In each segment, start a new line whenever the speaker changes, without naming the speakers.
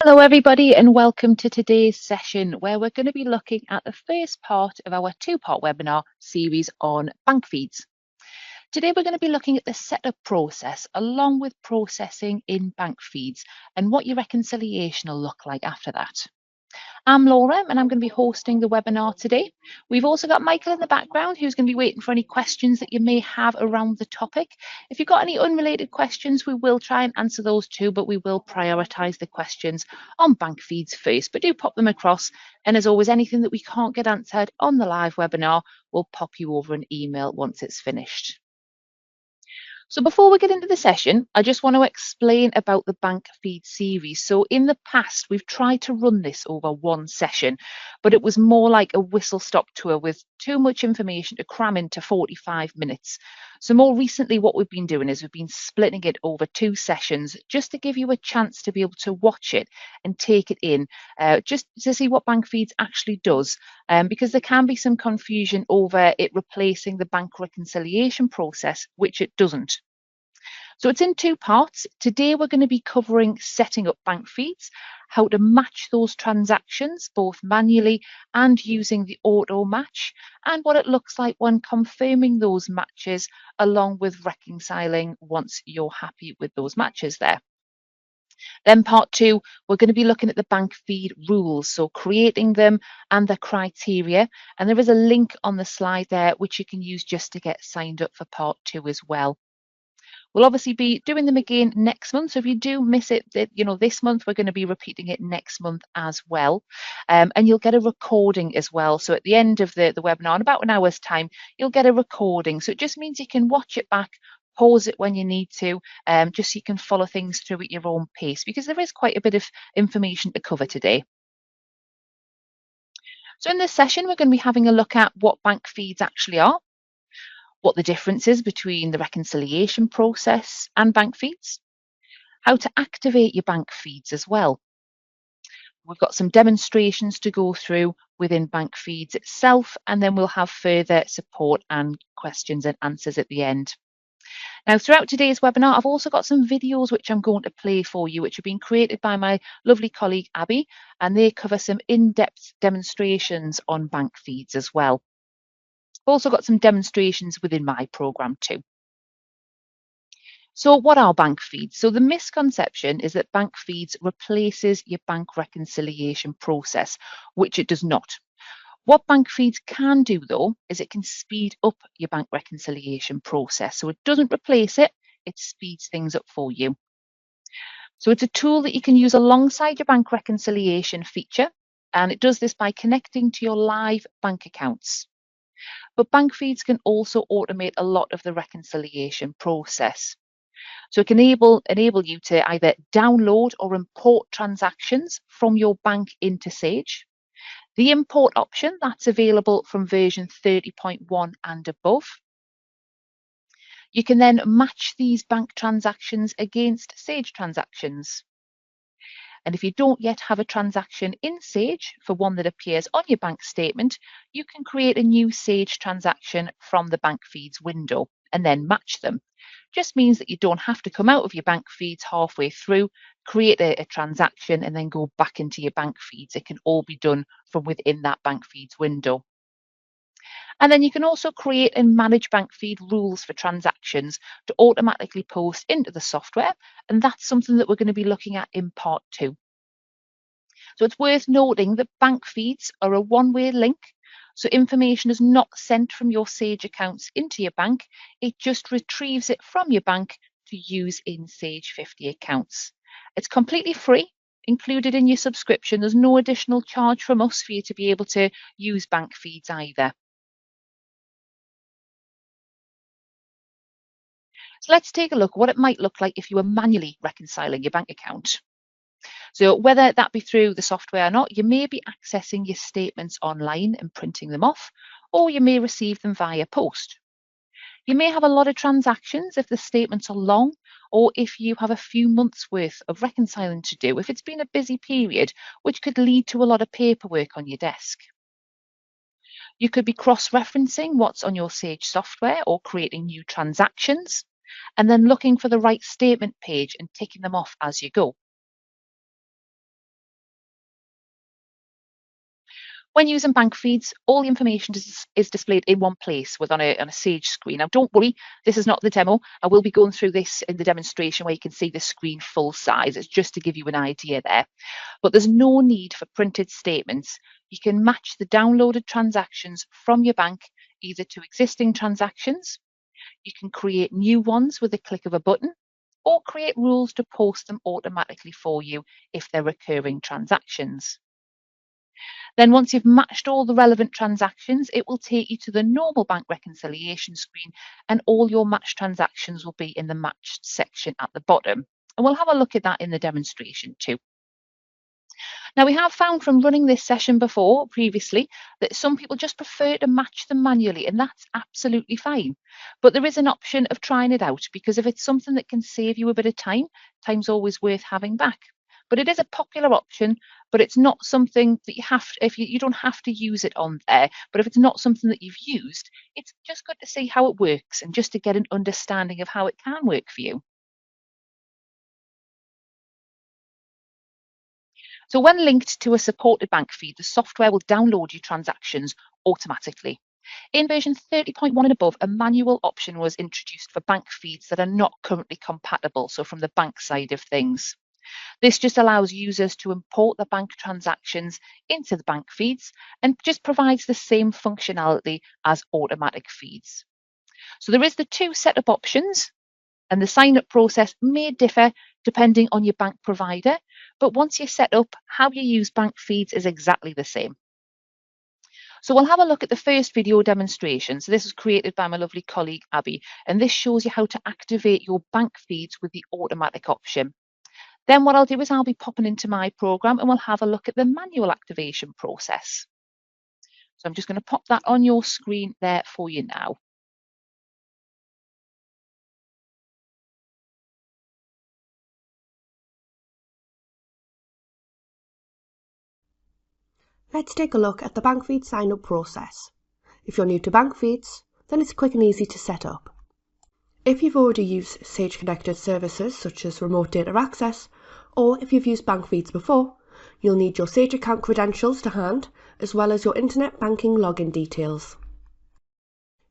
Hello, everybody, and welcome to today's session where we're going to be looking at the first part of our two-part webinar series on bank feeds. Today, we're going to be looking at the setup process along with processing in bank feeds and what your reconciliation will look like after that. I'm Laura and I'm going to be hosting the webinar today. We've also got Michael in the background who's going to be waiting for any questions that you may have around the topic. If you've got any unrelated questions, we will try and answer those too, but we will prioritise the questions on bank feeds first. But do pop them across. And as always, anything that we can't get answered on the live webinar, we'll pop you over an email once it's finished. So before we get into the session, I just want to explain about the bank feed series. So in the past, we've tried to run this over one session, but it was more like a whistle-stop tour with too much information to cram into 45 minutes. So more recently, what we've been doing is we've been splitting it over two sessions just to give you a chance to be able to watch it and take it in, just to see what bank feeds actually does, because there can be some confusion over it replacing the bank reconciliation process, which it doesn't. So it's in two parts. Today, we're going to be covering setting up bank feeds, how to match those transactions, both manually and using the auto match, and what it looks like when confirming those matches, along with reconciling once you're happy with those matches there. Then part two, we're going to be looking at the bank feed rules, so creating them and the criteria. And there is a link on the slide there, which you can use just to get signed up for part two as well. We'll obviously be doing them again next month. So if you do miss it, this month, we're going to be repeating it next month as well. And you'll get a recording as well. So at the end of the webinar, in about an hour's time, you'll get a recording. So it just means you can watch it back, pause it when you need to, just so you can follow things through at your own pace, because there is quite a bit of information to cover today. So in this session, we're going to be having a look at what bank feeds actually are, what the difference is between the reconciliation process and bank feeds, how to activate your bank feeds as well. We've got some demonstrations to go through within bank feeds itself, and then we'll have further support and questions and answers at the end. Now, throughout today's webinar, I've also got some videos which I'm going to play for you, which have been created by my lovely colleague, Abby, and they cover some in-depth demonstrations on bank feeds as well. I've also got some demonstrations within my program too. So what are bank feeds? So the misconception is that bank feeds replaces your bank reconciliation process, which it does not. What bank feeds can do, though, is it can speed up your bank reconciliation process. So it doesn't replace it, it speeds things up for you. So it's a tool that you can use alongside your bank reconciliation feature, and it does this by connecting to your live bank accounts. But bank feeds can also automate a lot of the reconciliation process. So it can enable you to either download or import transactions from your bank into Sage. The import option, that's available from version 30.1 and above. You can then match these bank transactions against Sage transactions. And if you don't yet have a transaction in Sage for one that appears on your bank statement, you can create a new Sage transaction from the bank feeds window and then match them. Just means that you don't have to come out of your bank feeds halfway through, create a transaction, and then go back into your bank feeds. It can all be done from within that bank feeds window. And then you can also create and manage bank feed rules for transactions to automatically post into the software. And that's something that we're going to be looking at in part two. So it's worth noting that bank feeds are a one-way link. So information is not sent from your Sage accounts into your bank. It just retrieves it from your bank to use in Sage 50 accounts. It's completely free, included in your subscription. There's no additional charge from us for you to be able to use bank feeds either. So let's take a look at what it might look like if you were manually reconciling your bank account. So whether that be through the software or not, you may be accessing your statements online and printing them off, or you may receive them via post. You may have a lot of transactions if the statements are long, or if you have a few months worth of reconciling to do, if it's been a busy period, which could lead to a lot of paperwork on your desk. You could be cross-referencing what's on your Sage software or creating new transactions, and then looking for the right statement page and ticking them off as you go. When using bank feeds, all the information is displayed in one place on a Sage screen. Now, don't worry, this is not the demo. I will be going through this in the demonstration where you can see the screen full size. It's just to give you an idea there. But there's no need for printed statements. You can match the downloaded transactions from your bank either to existing transactions, you can create new ones with a click of a button, or create rules to post them automatically for you if they're recurring transactions. Then once you've matched all the relevant transactions, it will take you to the normal bank reconciliation screen and all your matched transactions will be in the matched section at the bottom. And we'll have a look at that in the demonstration too. Now, we have found from running this session previously that some people just prefer to match them manually, and that's absolutely fine. But there is an option of trying it out, because if it's something that can save you a bit of time, time's always worth having back. But it is a popular option, but it's not something that you have to, you don't have to use it on there. But if it's not something that you've used, it's just good to see how it works and just to get an understanding of how it can work for you. So when linked to a supported bank feed, the software will download your transactions automatically. In version 30.1 and above, a manual option was introduced for bank feeds that are not currently compatible, so from the bank side of things. This just allows users to import the bank transactions into the bank feeds and just provides the same functionality as automatic feeds. So there is the two setup options, and the sign-up process may differ depending on your bank provider, but once you're set up, how you use bank feeds is exactly the same. So we'll have a look at the first video demonstration. So this was created by my lovely colleague, Abby, and this shows you how to activate your bank feeds with the automatic option. Then what I'll do is I'll be popping into my program and we'll have a look at the manual activation process. So I'm just going to pop that on your screen there for you now.
Let's take a look at the bank feed sign-up process. If you're new to bank feeds, then it's quick and easy to set up. If you've already used Sage connected services such as remote data access, or if you've used bank feeds before, you'll need your Sage account credentials to hand, as well as your internet banking login details.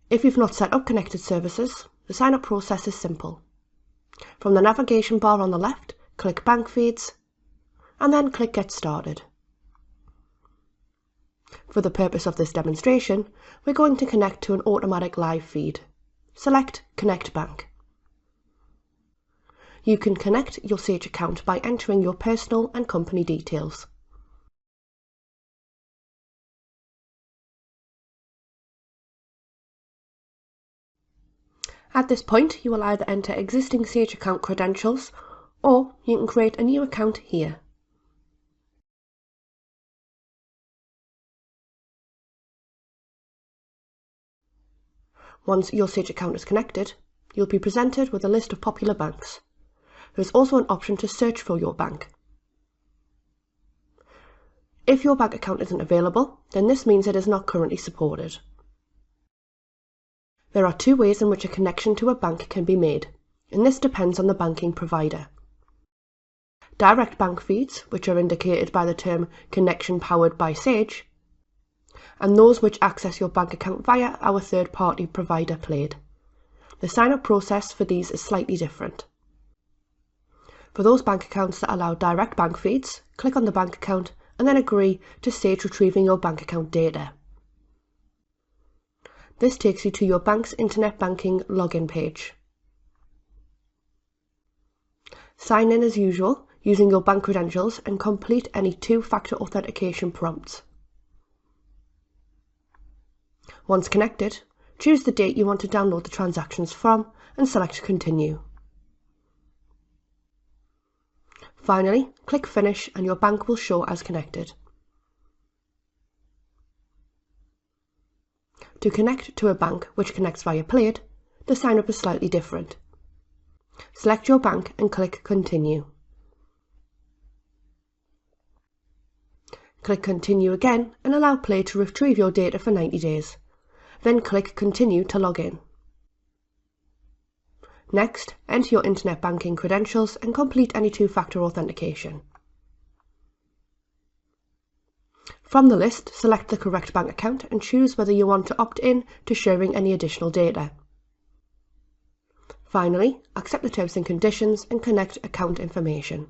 If you've not set up connected services, the sign-up process is simple. From the navigation bar on the left, click Bank Feeds, and then click Get Started. For the purpose of this demonstration, we're going to connect to an automatic live feed. Select Connect Bank. You can connect your Sage account by entering your personal and company details. At this point, you will either enter existing Sage account credentials, or you can create a new account here. Once your Sage account is connected, you'll be presented with a list of popular banks. There is also an option to search for your bank. If your bank account isn't available, then this means it is not currently supported. There are two ways in which a connection to a bank can be made, and this depends on the banking provider. Direct bank feeds, which are indicated by the term Connection Powered by Sage, and those which access your bank account via our third-party provider Plaid. The sign-up process for these is slightly different. For those bank accounts that allow direct bank feeds, click on the bank account and then agree to Sage retrieving your bank account data. This takes you to your bank's internet banking login page. Sign in as usual using your bank credentials and complete any two-factor authentication prompts. Once connected, choose the date you want to download the transactions from and select Continue. Finally, click Finish and your bank will show as connected. To connect to a bank which connects via Plaid, the sign-up is slightly different. Select your bank and click Continue. Click Continue again and allow Plaid to retrieve your data for 90 days. Then click Continue to log in. Next, enter your internet banking credentials and complete any two-factor authentication. From the list, select the correct bank account and choose whether you want to opt in to sharing any additional data. Finally, accept the terms and conditions and connect account information.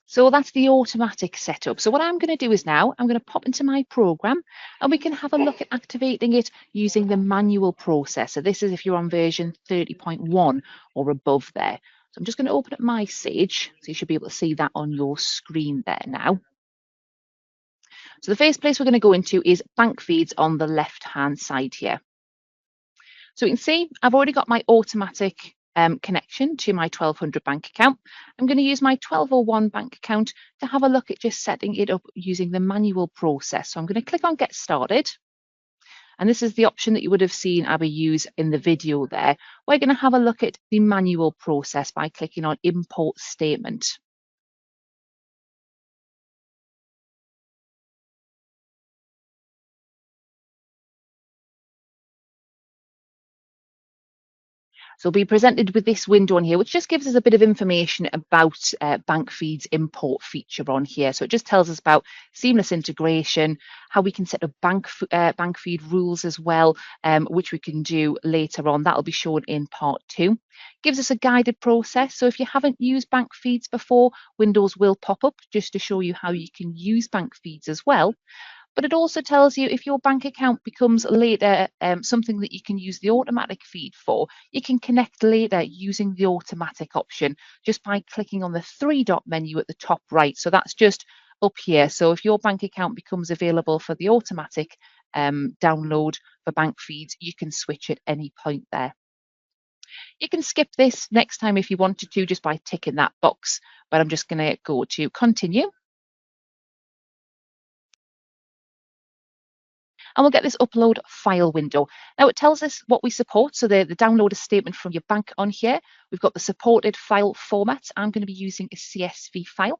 So that's the automatic setup. So what I'm going to do is now I'm going to pop into my program and we can have a look at activating it using the manual process. So this is if you're on version 30.1 or above there. So I'm just going to open up my Sage. So you should be able to see that on your screen there now. So the first place we're going to go into is bank feeds on the left-hand side here. So we can see I've already got my automatic connection to my 1200 bank account. I'm going to use my 1201 bank account to have a look at just setting it up using the manual process. So I'm going to click on Get Started. And this is the option that you would have seen Abby use in the video there. We're going to have a look at the manual process by clicking on Import Statement. So we'll be presented with this window on here, which just gives us a bit of information about Bank Feed's import feature on here. So it just tells us about seamless integration, how we can set up Bank Feed rules as well, which we can do later on. That'll be shown in part 2. Gives us a guided process. So if you haven't used Bank Feeds before, windows will pop up just to show you how you can use Bank Feeds as well. But it also tells you if your bank account becomes later something that you can use the automatic feed for, you can connect later using the automatic option just by clicking on the 3-dot menu at the top right. So that's just up here. So if your bank account becomes available for the automatic download for bank feeds, you can switch at any point there. You can skip this next time if you wanted to just by ticking that box, but I'm just going to go to continue. And we'll get this upload file window. Now it tells us what we support. So the download a statement from your bank on here. We've got the supported file format. I'm going to be using a CSV file.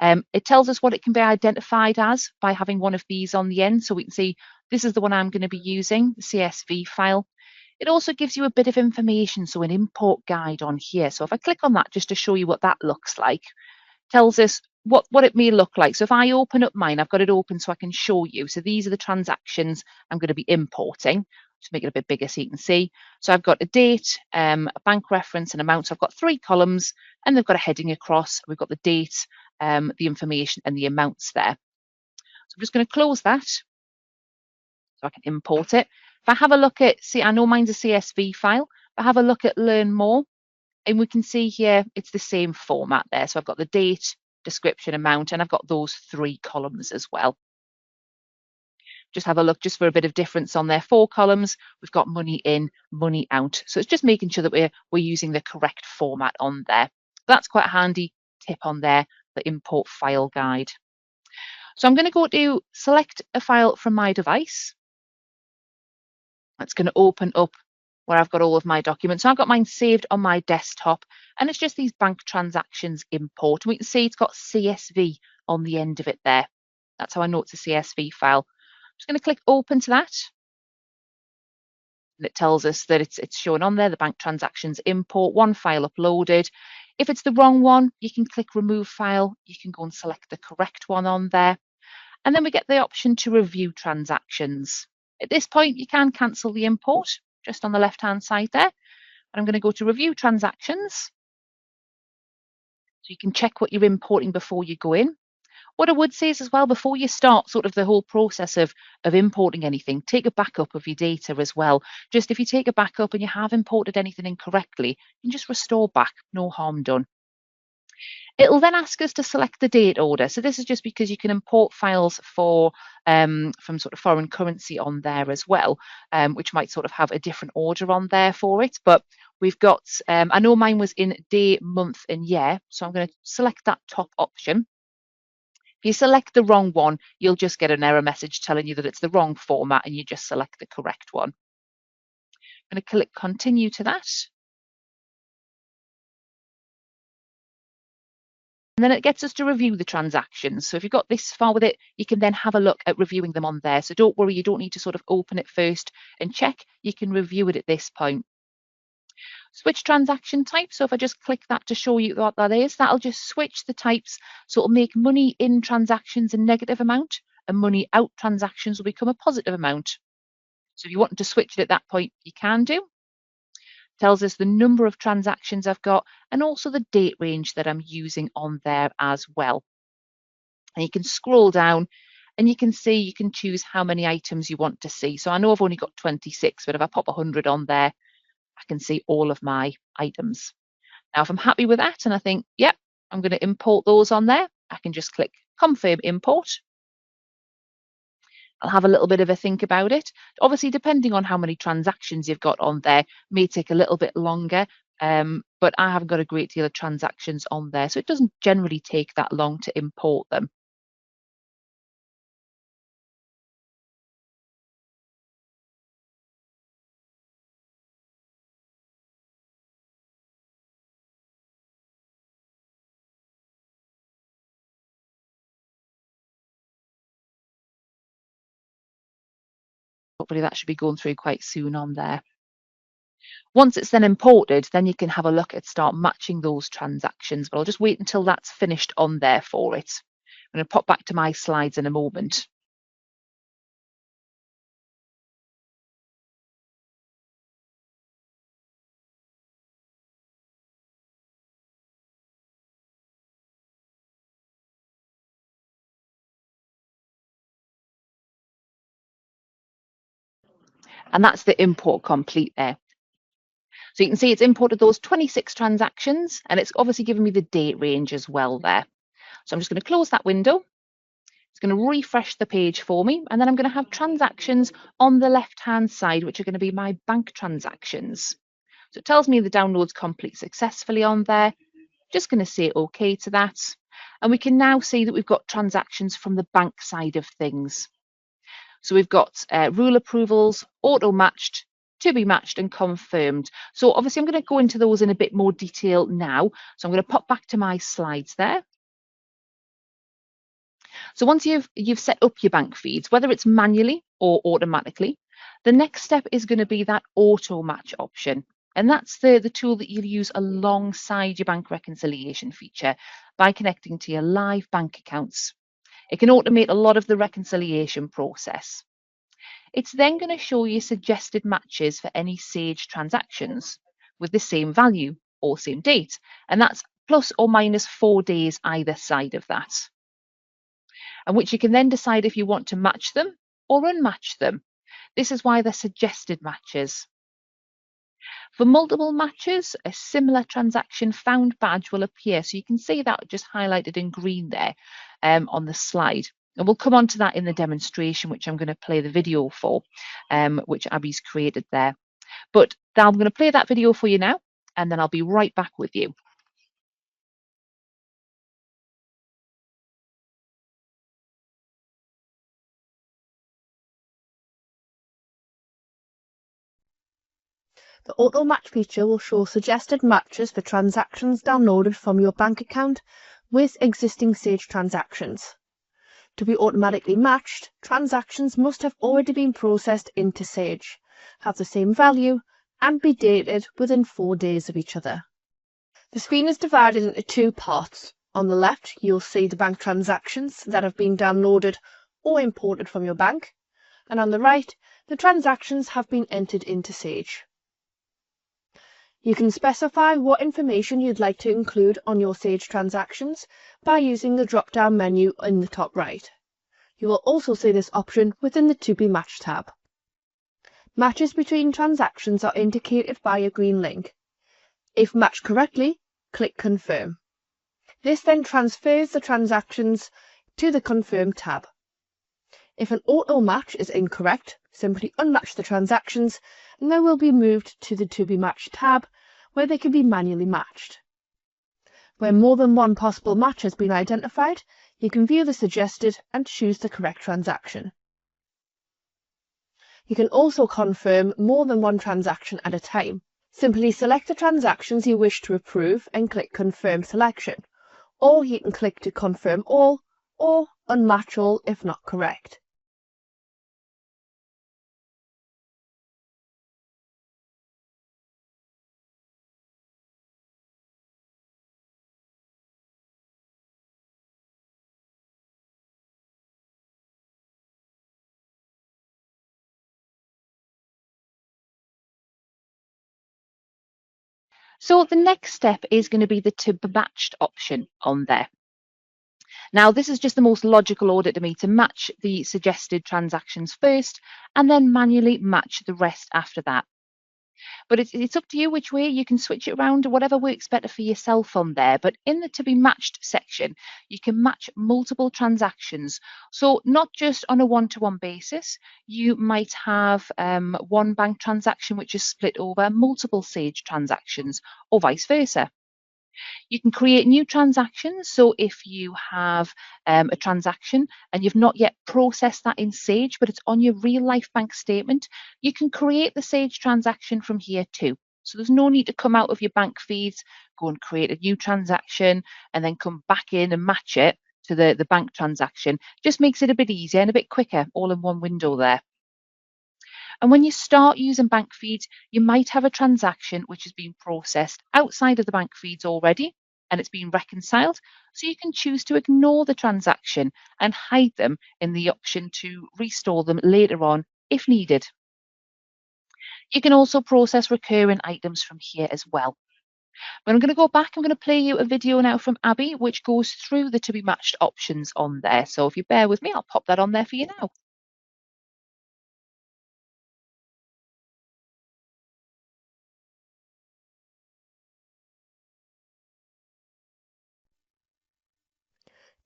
It tells us what it can be identified as by having one of these on the end. So we can see this is the one I'm going to be using, the CSV file. It also gives you a bit of information, so an import guide on here. So if I click on that just to show you what that looks like, tells us what it may look like. So if I open up mine, I've got it open so I can show you. So these are the transactions I'm going to be importing. Just make it a bit bigger so you can see. So I've got a date, a bank reference, and amount. So I've got 3 columns, and they've got a heading across. We've got the date, the information, and the amounts there. So I'm just going to close that so I can import it. If I have a look at, see, I know mine's a CSV file, but have a look at Learn More, and we can see here it's the same format there. So I've got the date, description, amount, and I've got those 3 columns as well. Just have a look just for a bit of difference on there. 4 columns, we've got money in, money out. So it's just making sure that we're using the correct format on there. That's quite a handy tip on there, the import file guide. So I'm going to go to select a file from my device. That's going to open up where I've got all of my documents. So I've got mine saved on my desktop, and it's just these bank transactions import. We can see it's got CSV on the end of it there. That's how I know it's a CSV file. I'm just going to click open to that. And it tells us that it's shown on there, the bank transactions import, 1 file uploaded. If it's the wrong one, you can click remove file. You can go and select the correct one on there. And then we get the option to review transactions. At this point, you can cancel the import just on the left-hand side there. And I'm going to go to review transactions. So you can check what you're importing before you go in. What I would say is as well, before you start sort of the whole process of importing anything, take a backup of your data as well. Just if you take a backup and you have imported anything incorrectly, you can just restore back, no harm done. It'll then ask us to select the date order. So this is just because you can import files for from sort of foreign currency on there as well, which might sort of have a different order on there for it. But we've got, I know mine was in day, month, and year. So I'm going to select that top option. If you select the wrong one, you'll just get an error message telling you that it's the wrong format, and you just select the correct one. I'm going to click continue to that. And then it gets us to review the transactions. So if you've got this far with it, you can then have a look at reviewing them on there. So don't worry, you don't need to sort of open it first and check. You can review it at this point. Switch transaction type. So if I just click that to show you what that is, that'll just switch the types. So it'll make money in transactions a negative amount and money out transactions will become a positive amount. So if you want to switch it at that point, you can do. Tells us the number of transactions I've got and also the date range that I'm using on there as well. And you can scroll down and you can see, you can choose how many items you want to see. So I know I've only got 26, but if I pop 100 on there, I can see all of my items. Now, if I'm happy with that and I think, yep, I'm going to import those on there, I can just click Confirm Import. I'll have a little bit of a think about it. Obviously, depending on how many transactions you've got on there, may take a little bit longer, but I haven't got a great deal of transactions on there, so it doesn't generally take that long to import them. Hopefully that should be going through quite soon on there. Once it's then imported, then you can have a look at start matching those transactions, but I'll just wait until that's finished on there for it. I'm going to pop back to my slides in a moment. And that's the import complete there. So you can see it's imported those 26 transactions and it's obviously given me the date range as well there. So I'm just going to close that window. It's going to refresh the page for me. And then I'm going to have transactions on the left-hand side, which are going to be my bank transactions. So it tells me the download's complete successfully on there. Just going to say OK to that. And we can now see that we've got transactions from the bank side of things. So we've got rule approvals, auto matched, to be matched and confirmed. So obviously I'm going to go into those in a bit more detail now. So I'm going to pop back to my slides there. So once you've set up your bank feeds, whether it's manually or automatically, the next step is going to be that auto match option. And that's the tool that you'll use alongside your bank reconciliation feature by connecting to your live bank accounts. It can automate a lot of the reconciliation process. It's then going to show you suggested matches for any Sage transactions with the same value or same date. And that's plus or minus 4 days either side of that. And which you can then decide if you want to match them or unmatch them. This is why they're suggested matches. For multiple matches, a similar transaction found badge will appear. So you can see that just highlighted in green there on the slide. And we'll come on to that in the demonstration, which I'm going to play the video for, which Abby's created there. But I'm going to play that video for you now, and then I'll be right back with you.
The auto match feature will show suggested matches for transactions downloaded from your bank account with existing Sage transactions. To be automatically matched, transactions must have already been processed into Sage, have the same value, and be dated within 4 days of each other. The screen is divided into 2 parts. On the left, you'll see the bank transactions that have been downloaded or imported from your bank, and on the right, the transactions have been entered into Sage. You can specify what information you'd like to include on your Sage transactions by using the drop-down menu in the top right. You will also see this option within the To Be Matched tab. Matches between transactions are indicated by a green link. If matched correctly, click Confirm. This then transfers the transactions to the Confirm tab. If an auto match is incorrect, simply unmatch the transactions and they will be moved to the To Be Matched tab where they can be manually matched. Where more than one possible match has been identified, you can view the suggested and choose the correct transaction. You can also confirm more than one transaction at a time. Simply select the transactions you wish to approve and click Confirm Selection, or you can click to confirm all or unmatch all if not correct.
So the next step is going to be the to be matched option on there. Now, this is just the most logical order to me, to match the suggested transactions first and then manually match the rest after that. But it's up to you which way. You can switch it around, whatever works better for yourself on there. But in the to be matched section, you can match multiple transactions. So not just on a one-to-one basis, you might have one bank transaction which is split over multiple Sage transactions, or vice versa. You can create new transactions. So if you have a transaction and you've not yet processed that in Sage, but it's on your real life bank statement, you can create the Sage transaction from here too. So there's no need to come out of your bank feeds, go and create a new transaction, and then come back in and match it to the bank transaction. Just makes it a bit easier and a bit quicker, all in one window there. And when you start using bank feeds, you might have a transaction which has been processed outside of the bank feeds already and it's been reconciled. So you can choose to ignore the transaction and hide them in the option to restore them later on if needed. You can also process recurring items from here as well. But I'm going to go back, I'm going to play you a video now from Abby, which goes through the to be matched options on there. So if you bear with me, I'll pop that on there for you now.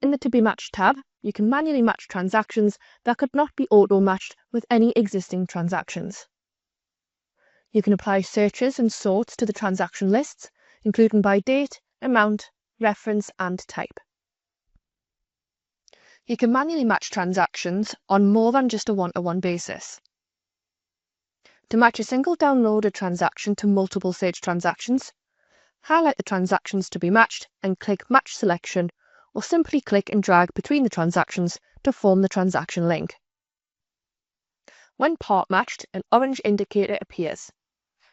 In the To Be Matched tab, you can manually match transactions that could not be auto-matched with any existing transactions. You can apply searches and sorts to the transaction lists, including by date, amount, reference, and type. You can manually match transactions on more than just a one-to-one basis. To match a single downloaded transaction to multiple Sage transactions, highlight the transactions to be matched and click Match Selection, or simply click and drag between the transactions to form the transaction link. When part matched, an orange indicator appears.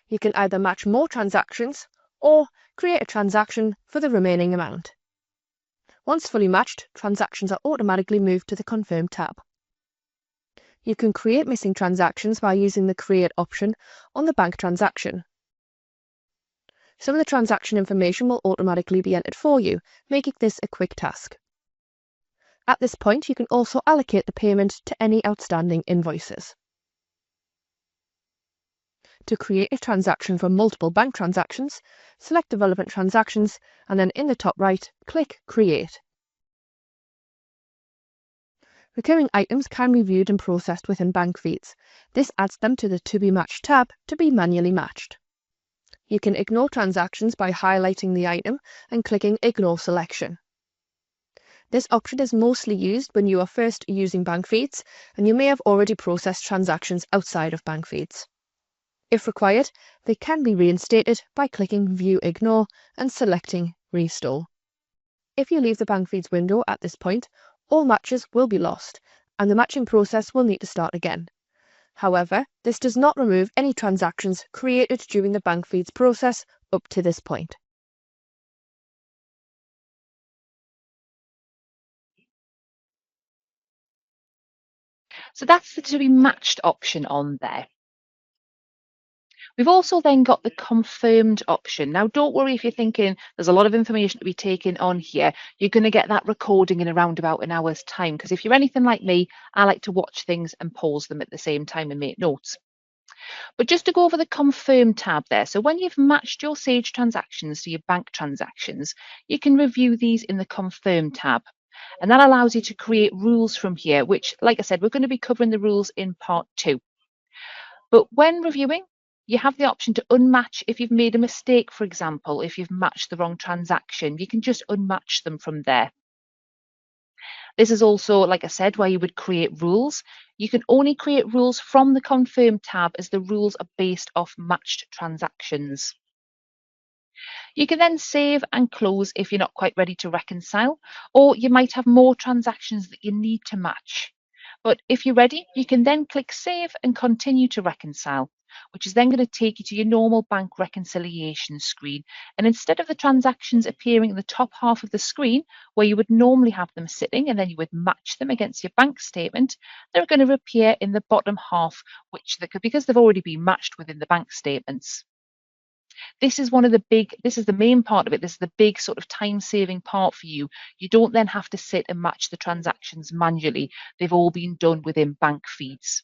You can either match more transactions or create a transaction for the remaining amount. Once fully matched, transactions are automatically moved to the Confirm tab. You can create missing transactions by using the Create option on the bank transaction. Some of the transaction information will automatically be entered for you, making this a quick task. At this point, you can also allocate the payment to any outstanding invoices. To create a transaction from multiple bank transactions, select the relevant transactions and then in the top right, click Create. Recurring items can be viewed and processed within bank feeds. This adds them to the To Be Matched tab to be manually matched. You can ignore transactions by highlighting the item and clicking Ignore Selection. This option is mostly used when you are first using bank feeds and you may have already processed transactions outside of bank feeds. If required, they can be reinstated by clicking View Ignore and selecting Restore. If you leave the bank feeds window at this point, all matches will be lost and the matching process will need to start again. However, this does not remove any transactions created during the bank feeds process up to this point.
So that's the to be matched option on there. We've also then got the confirmed option. Now, don't worry if you're thinking there's a lot of information to be taken on here. You're going to get that recording in around about an hour's time, because if you're anything like me, I like to watch things and pause them at the same time and make notes. But just to go over the confirm tab there. So when you've matched your Sage transactions to your bank transactions, you can review these in the confirm tab. And that allows you to create rules from here, which, like I said, we're going to be covering the rules in part 2. But when reviewing, you have the option to unmatch if you've made a mistake, for example, if you've matched the wrong transaction, you can just unmatch them from there. This is also, like I said, where you would create rules. You can only create rules from the Confirm tab as the rules are based off matched transactions. You can then save and close if you're not quite ready to reconcile, or you might have more transactions that you need to match. But if you're ready, you can then click Save and continue to reconcile, which is then going to take you to your normal bank reconciliation screen. And instead of the transactions appearing in the top half of the screen, where you would normally have them sitting and then you would match them against your bank statement, they're going to appear in the bottom half, because they've already been matched within the bank statements. This is the main part of it. This is the big sort of time saving part for you. You don't then have to sit and match the transactions manually. They've all been done within bank feeds.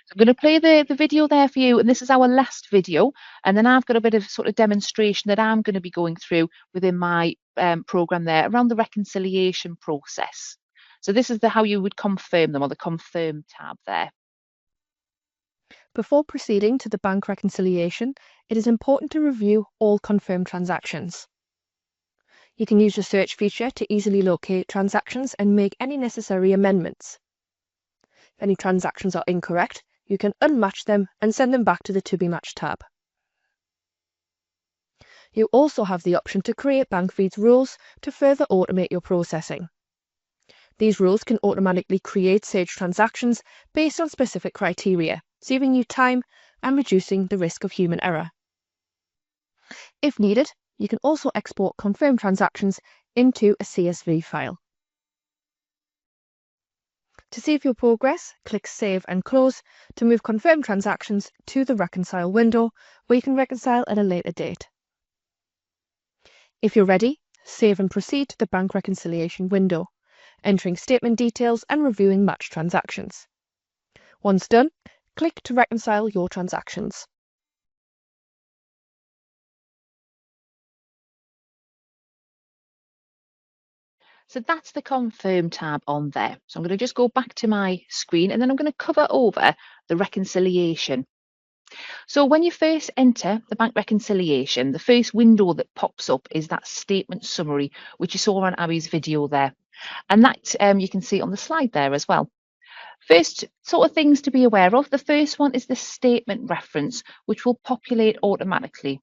So I'm going to play the video there for you, and this is our last video, and then I've got a bit of sort of demonstration that I'm going to be going through within my program there around the reconciliation process. So this is how you would confirm them, or the confirm tab there.
Before proceeding to the bank reconciliation, it is important to review all confirmed transactions. You can use the search feature to easily locate transactions and make any necessary amendments. If any transactions are incorrect, you can unmatch them and send them back to the To Be Matched tab. You also have the option to create bank feeds rules to further automate your processing. These rules can automatically create Sage transactions based on specific criteria, saving you time and reducing the risk of human error. If needed, you can also export confirmed transactions into a CSV file. To save your progress, click Save and Close to move confirmed transactions to the Reconcile window, where you can reconcile at a later date. If you're ready, save and proceed to the bank reconciliation window, entering statement details and reviewing matched transactions. Once done, click to reconcile your transactions.
So that's the confirm tab on there. So I'm going to just go back to my screen, and then I'm going to cover over the reconciliation. So when you first enter the bank reconciliation, the first window that pops up is that statement summary, which you saw on Abby's video there. And that you can see on the slide there as well. First sort of things to be aware of. The first one is the statement reference, which will populate automatically.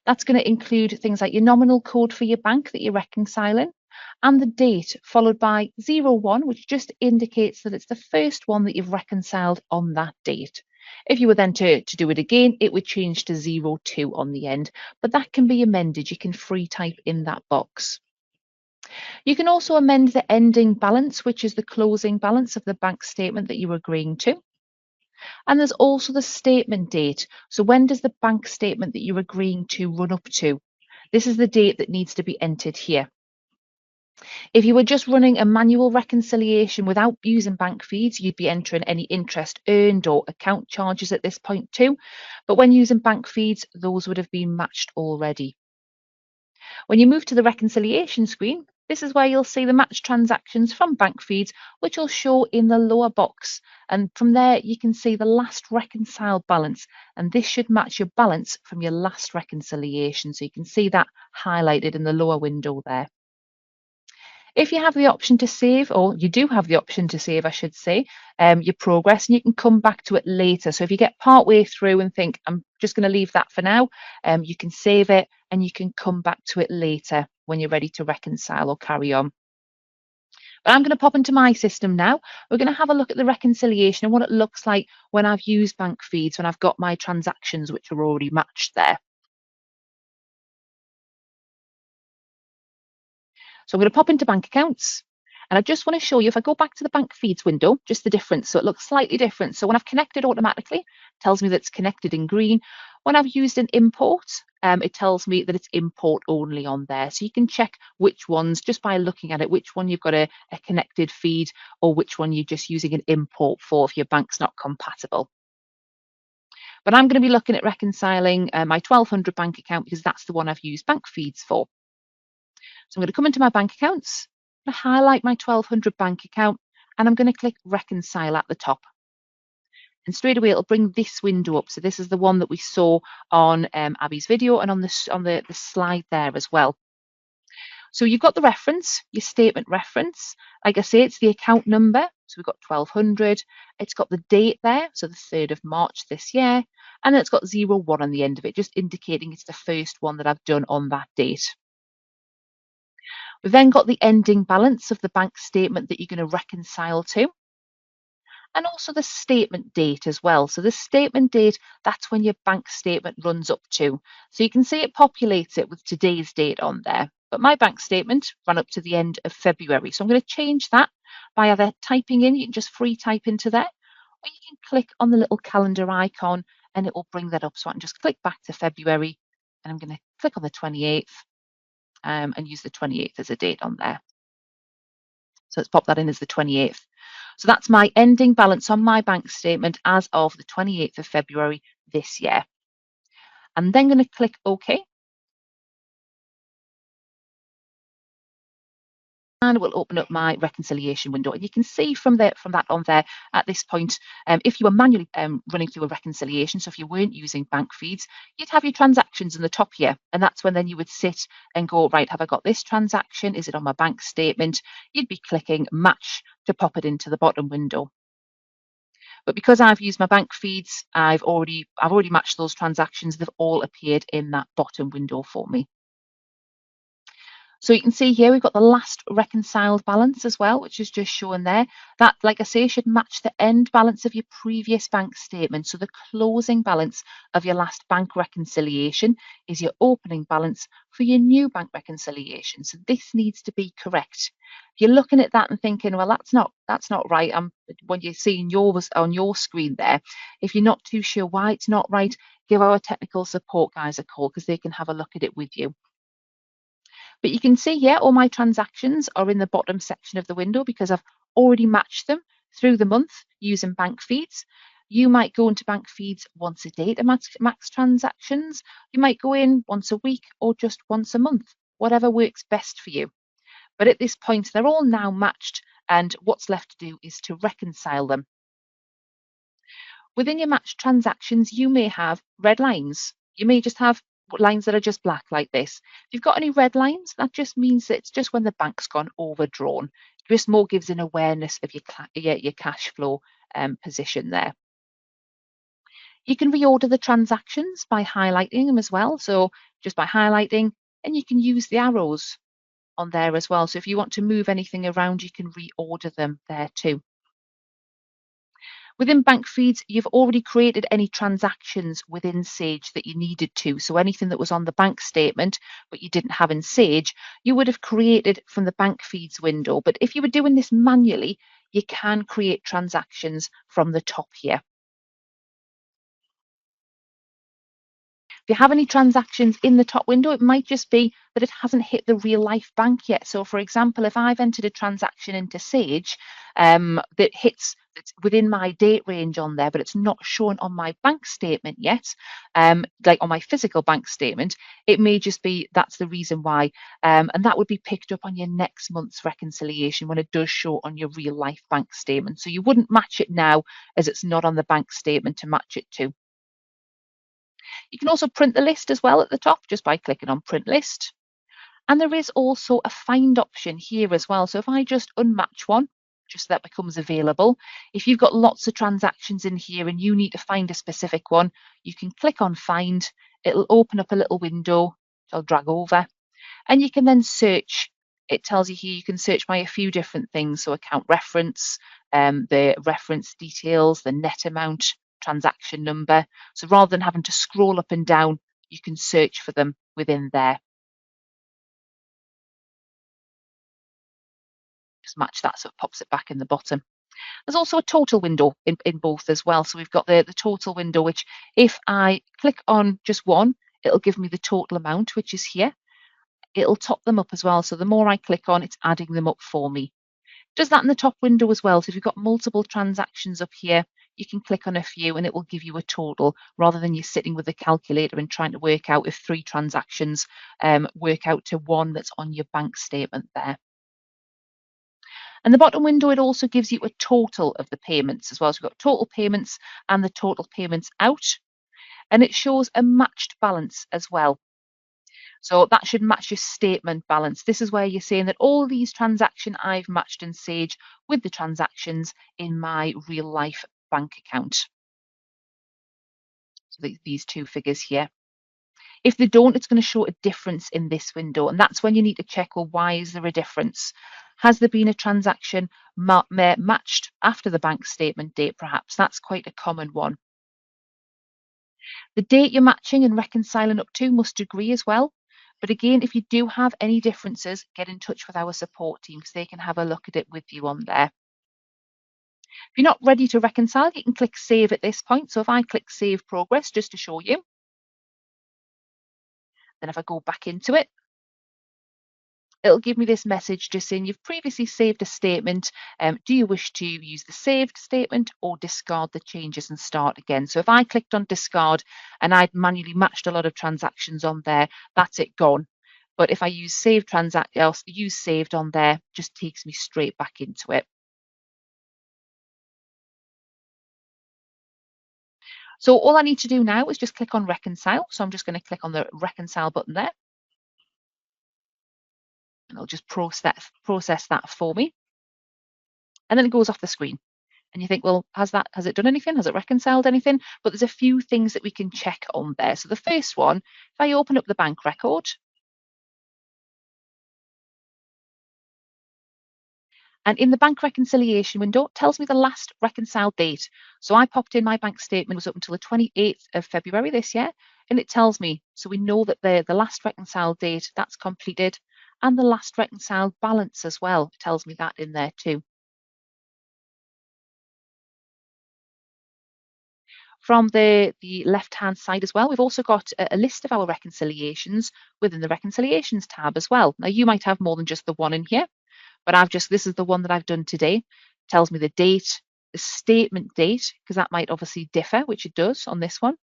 That's going to include things like your nominal code for your bank that you're reconciling, and the date followed by 01, which just indicates that it's the first one that you've reconciled on that date. If you were then to do it again, it would change to 02 on the end, but that can be amended. You can free type in that box. You can also amend the ending balance, which is the closing balance of the bank statement that you're agreeing to. And there's also the statement date. So when does the bank statement that you're agreeing to run up to? This is the date that needs to be entered here. If you were just running a manual reconciliation without using bank feeds, you'd be entering any interest earned or account charges at this point too. But when using bank feeds, those would have been matched already. When you move to the reconciliation screen, this is where you'll see the matched transactions from bank feeds, which will show in the lower box. And from there, you can see the last reconciled balance. And this should match your balance from your last reconciliation. So you can see that highlighted in the lower window there. If you have the option to save, or you do have the option to save, I should say, your progress, and you can come back to it later. So if you get partway through and think, I'm just going to leave that for now, you can save it and you can come back to it later when you're ready to reconcile or carry on. But I'm going to pop into my system now. We're going to have a look at the reconciliation and what it looks like when I've used bank feeds, when I've got my transactions which are already matched there. So I'm going to pop into bank accounts, and I just want to show you, if I go back to the bank feeds window, just the difference. So it looks slightly different. So when I've connected automatically, it tells me that it's connected in green. When I've used an import, it tells me that it's import only on there. So you can check which ones, just by looking at it, which one you've got a connected feed or which one you're just using an import for if your bank's not compatible. But I'm going to be looking at reconciling my 1200 bank account because that's the one I've used bank feeds for. So I'm going to come into my bank accounts, I'm going to highlight my 1200 bank account, and I'm going to click reconcile at the top. And straight away it'll bring this window up. So this is the one that we saw on Abby's video and on the slide there as well. So you've got the reference, your statement reference. Like I say, it's the account number. So we've got 1200. It's got the date there, so the 3rd of March this year. And then it's got 01 on the end of it, just indicating it's the first one that I've done on that date. We've then got the ending balance of the bank statement that you're going to reconcile to, and also the statement date as well. So the statement date, that's when your bank statement runs up to. So you can see it populates it with today's date on there. But my bank statement ran up to the end of February. So I'm going to change that by either typing in, you can just free type into there, or you can click on the little calendar icon and it will bring that up. So I can just click back to February, and I'm going to click on the 28th and use the 28th as a date on there. So let's pop that in as the 28th. So that's my ending balance on my bank statement as of the 28th of February this year. I'm then going to click OK. And it will open up my reconciliation window. And you can see from that on there at this point, if you were manually running through a reconciliation, so if you weren't using bank feeds, you'd have your transactions in the top here. And that's when then you would sit and go, right, have I got this transaction? Is it on my bank statement? You'd be clicking match to pop it into the bottom window. But because I've used my bank feeds, I've already matched those transactions. They've all appeared in that bottom window for me. So you can see here we've got the last reconciled balance as well, which is just shown there. That, like I say, should match the end balance of your previous bank statement. So the closing balance of your last bank reconciliation is your opening balance for your new bank reconciliation. So this needs to be correct. If you're looking at that and thinking, well, that's not right. When you're seeing yours on your screen there, if you're not too sure why it's not right, give our technical support guys a call because they can have a look at it with you. But you can see here all my transactions are in the bottom section of the window because I've already matched them through the month using bank feeds. You might go into bank feeds once a day to max transactions. You might go in once a week or just once a month, whatever works best for you. But at this point, they're all now matched, and what's left to do is to reconcile them. Within your matched transactions, you may have red lines. You may just have lines that are just black like this. If you've got any red lines, that just means that it's just when the bank's gone overdrawn. It just more gives an awareness of your cash flow position there. You can reorder the transactions by highlighting them as well. So just by highlighting, and you can use the arrows on there as well. So if you want to move anything around, you can reorder them there too. Within bank feeds, you've already created any transactions within Sage that you needed to. So anything that was on the bank statement, but you didn't have in Sage, you would have created from the bank feeds window. But if you were doing this manually, you can create transactions from the top here. If you have any transactions in the top window, it might just be that it hasn't hit the real life bank yet. So for example, if I've entered a transaction into Sage that hits it's within my date range on there, but it's not shown on my bank statement yet, like on my physical bank statement, it may just be that's the reason why. And that would be picked up on your next month's reconciliation when it does show on your real life bank statement. So you wouldn't match it now as it's not on the bank statement to match it to. You can also print the list as well at the top just by clicking on print list. And there is also a find option here as well. So if I just unmatch one, just so that becomes available. If you've got lots of transactions in here and you need to find a specific one, you can click on find. It'll open up a little window. I'll drag over. And you can then search. It tells you here you can search by a few different things. So account reference, the reference details, the net amount, transaction number. So rather than having to scroll up and down, you can search for them within there. Just match that so it pops it back in the bottom. There's also a total window in both as well. So we've got the total window, which if I click on just one, it'll give me the total amount, which is here. It'll top them up as well. So the more I click on, it's adding them up for me. Does that in the top window as well. So if you've got multiple transactions up here, you can click on a few and it will give you a total rather than you sitting with a calculator and trying to work out if 3 transactions work out to one that's on your bank statement there. And the bottom window, it also gives you a total of the payments as well. So we've got total payments and the total payments out. And it shows a matched balance as well. So that should match your statement balance. This is where you're saying that all these transactions I've matched in Sage with the transactions in my real life bank account. these two figures here. If they don't, it's going to show a difference in this window, and that's when you need to check, well, why is there a difference? Has there been a transaction matched after the bank statement date, perhaps? That's quite a common one. The date you're matching and reconciling up to must agree as well. But again, if you do have any differences, get in touch with our support team so they can have a look at it with you on there. If you're not ready to reconcile, you can click Save at this point. So if I click Save Progress, just to show you, then if I go back into it, it'll give me this message just saying you've previously saved a statement. Do you wish to use the saved statement or discard the changes and start again? So if I clicked on discard and I'd manually matched a lot of transactions on there, that's it gone. But if I use saved on there, just takes me straight back into it. So all I need to do now is just click on reconcile. So I'm just going to click on the reconcile button there. And it'll just process that for me. And then it goes off the screen. And you think, well, has it done anything? Has it reconciled anything? But there's a few things that we can check on there. So the first one, if I open up the bank record, and in the bank reconciliation window, it tells me the last reconciled date. So I popped in my bank statement was up until the 28th of February this year, and it tells me, so we know that the last reconciled date, that's completed, and the last reconciled balance as well. It tells me that in there too. From the left-hand side as well, we've also got a list of our reconciliations within the reconciliations tab as well. Now, you might have more than just the one in here, but this is the one that I've done today. It tells me the date, the statement date, because that might obviously differ, which it does on this one,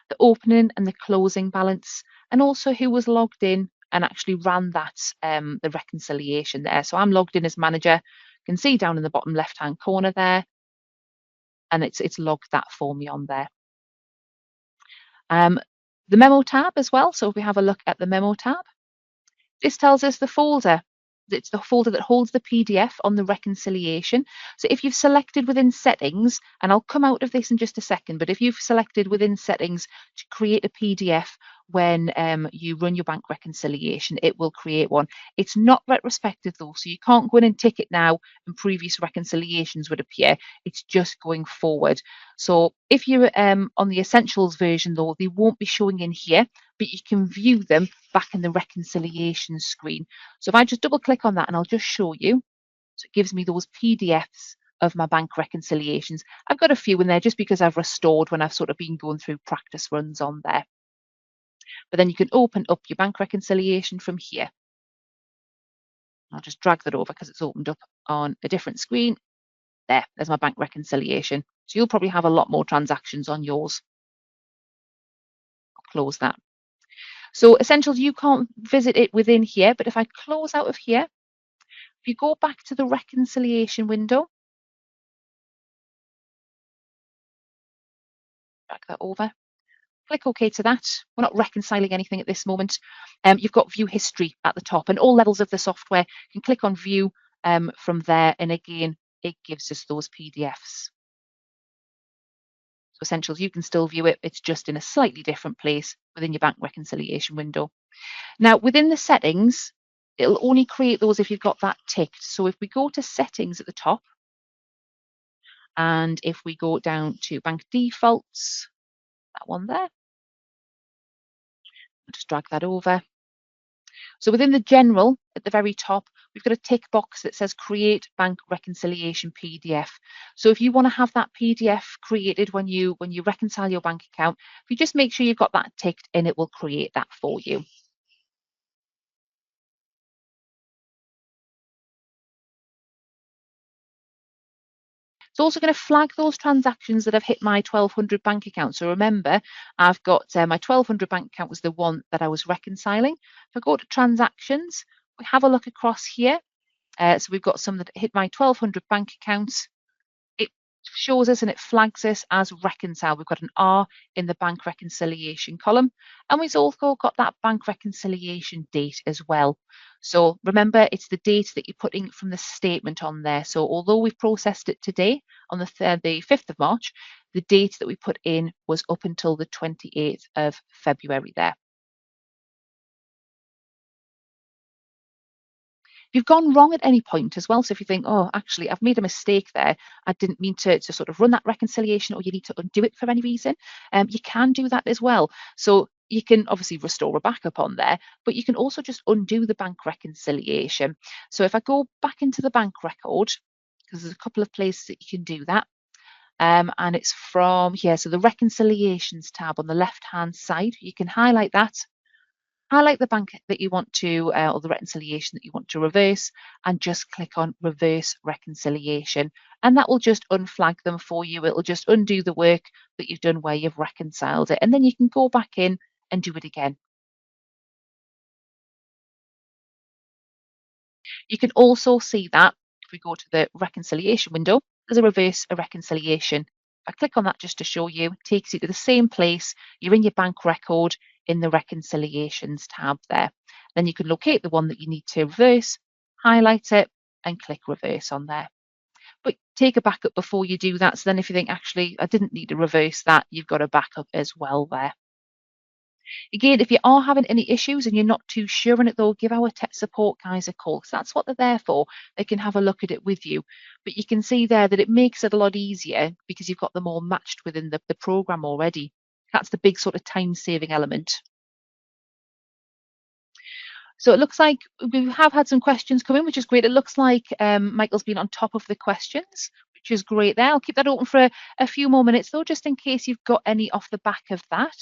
the opening and the closing balance, and also who was logged in and actually ran that, the reconciliation there. So I'm logged in as manager. You can see down in the bottom left-hand corner there, and it's logged that for me on there. The memo tab as well. So if we have a look at the memo tab, this tells us the folder. It's the folder that holds the PDF on the reconciliation. So if you've selected within settings, and I'll come out of this in just a second, but if you've selected within settings to create a PDF when you run your bank reconciliation, it will create one. It's not retrospective though, so you can't go in and tick it now and previous reconciliations would appear. It's just going forward. So if you're on the Essentials version though, they won't be showing in here, but you can view them back in the reconciliation screen. So if I just double click on that and I'll just show you, so it gives me those PDFs of my bank reconciliations. I've got a few in there just because I've restored when I've sort of been going through practice runs on there. But then you can open up your bank reconciliation from here. I'll just drag that over because it's opened up on a different screen. There's my bank reconciliation. So you'll probably have a lot more transactions on yours. I'll close that. So Essentials, you can't visit it within here, but if I close out of here, if you go back to the reconciliation window, drag that over, click OK to that. We're not reconciling anything at this moment. You've got view history at the top, and all levels of the software. You can click on view from there, and again, it gives us those PDFs. So Essentials, you can still view it. It's just in a slightly different place within your bank reconciliation window. Now, within the settings, it'll only create those if you've got that ticked. So if we go to settings at the top, and if we go down to bank defaults, that one there, I'll just drag that over. So within the general, at the very top, we've got a tick box that says create bank reconciliation PDF. So if you want to have that PDF created when you reconcile your bank account, if you just make sure you've got that ticked in, it will create that for you. It's also going to flag those transactions that have hit my 1200 bank account. So remember, I've got my 1200 bank account was the one that I was reconciling. If I go to transactions, we have a look across here. So we've got some that hit my 1200 bank accounts. It shows us and it flags us as reconciled. We've got an R in the bank reconciliation column, and we've also got that bank reconciliation date as well. So remember, it's the date that you're putting from the statement on there. So although we've processed it today on the 5th of March, the date that we put in was up until the 28th of February there. If you've gone wrong at any point as well, so if you think, oh, actually, I've made a mistake there, I didn't mean to sort of run that reconciliation, or you need to undo it for any reason, you can do that as well. So you can obviously restore a backup on there, but you can also just undo the bank reconciliation. So if I go back into the bank record, because there's a couple of places that you can do that, and it's from here, so the reconciliations tab on the left-hand side, you can highlight that, highlight the bank that you want to, or the reconciliation that you want to reverse, and just click on reverse reconciliation. And that will just unflag them for you. It'll just undo the work that you've done where you've reconciled it. And then you can go back in and do it again. You can also see that if we go to the reconciliation window, there's a reverse a reconciliation. I click on that just to show you, it takes you to the same place. You're in your bank record in the reconciliations tab there. Then you can locate the one that you need to reverse, highlight it, and click reverse on there. But take a backup before you do that. So then if you think, actually, I didn't need to reverse that, you've got a backup as well there. Again, if you are having any issues and you're not too sure on it though, give our tech support guys a call, because that's what they're there for. They can have a look at it with you. But you can see there that it makes it a lot easier because you've got them all matched within the program already. That's the big sort of time-saving element. So it looks like we have had some questions come in, which is great. It looks like Michael's been on top of the questions, which is great there. I'll keep that open for a few more minutes though, just in case you've got any off the back of that.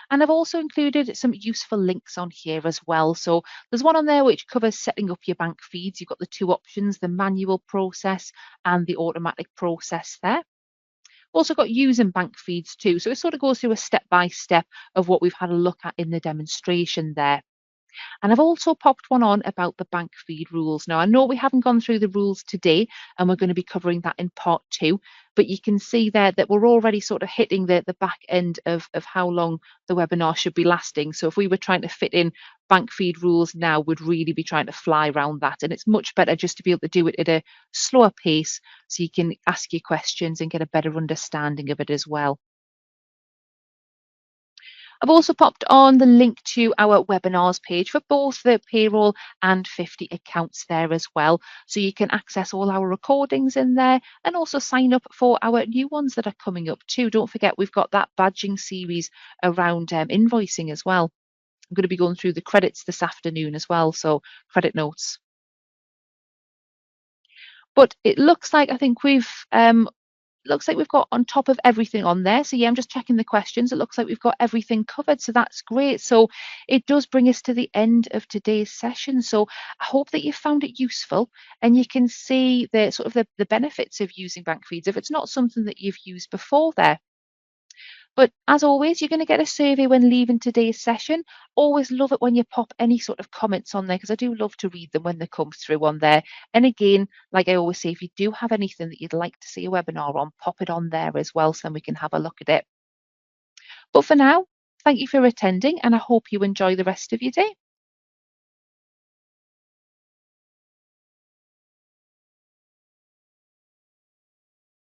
And I've also included some useful links on here as well. So there's one on there which covers setting up your bank feeds. You've got the two options, the manual process and the automatic process there. Also got using bank feeds too. So it sort of goes through a step-by-step of what we've had a look at in the demonstration there. And I've also popped one on about the bank feed rules. Now, I know we haven't gone through the rules today, and we're going to be covering that in part 2, but you can see there that we're already sort of hitting the back end of how long the webinar should be lasting. So if we were trying to fit in bank feed rules now, we'd really be trying to fly around that. And it's much better just to be able to do it at a slower pace so you can ask your questions and get a better understanding of it as well. I've also popped on the link to our webinars page for both the payroll and 50 accounts there as well. So you can access all our recordings in there and also sign up for our new ones that are coming up too. Don't forget, we've got that badging series around invoicing as well. I'm going to be going through the credits this afternoon as well, so credit notes. But it looks like I think we've got on top of everything on there. So yeah, I'm just checking the questions. It looks like we've got everything covered. So that's great. So it does bring us to the end of today's session. So I hope that you found it useful and you can see the sort of the benefits of using bank feeds if it's not something that you've used before there. But as always, you're going to get a survey when leaving today's session. Always love it when you pop any sort of comments on there, because I do love to read them when they come through on there. And again, like I always say, if you do have anything that you'd like to see a webinar on, pop it on there as well, so then we can have a look at it. But for now, thank you for attending, and I hope you enjoy the rest of your day.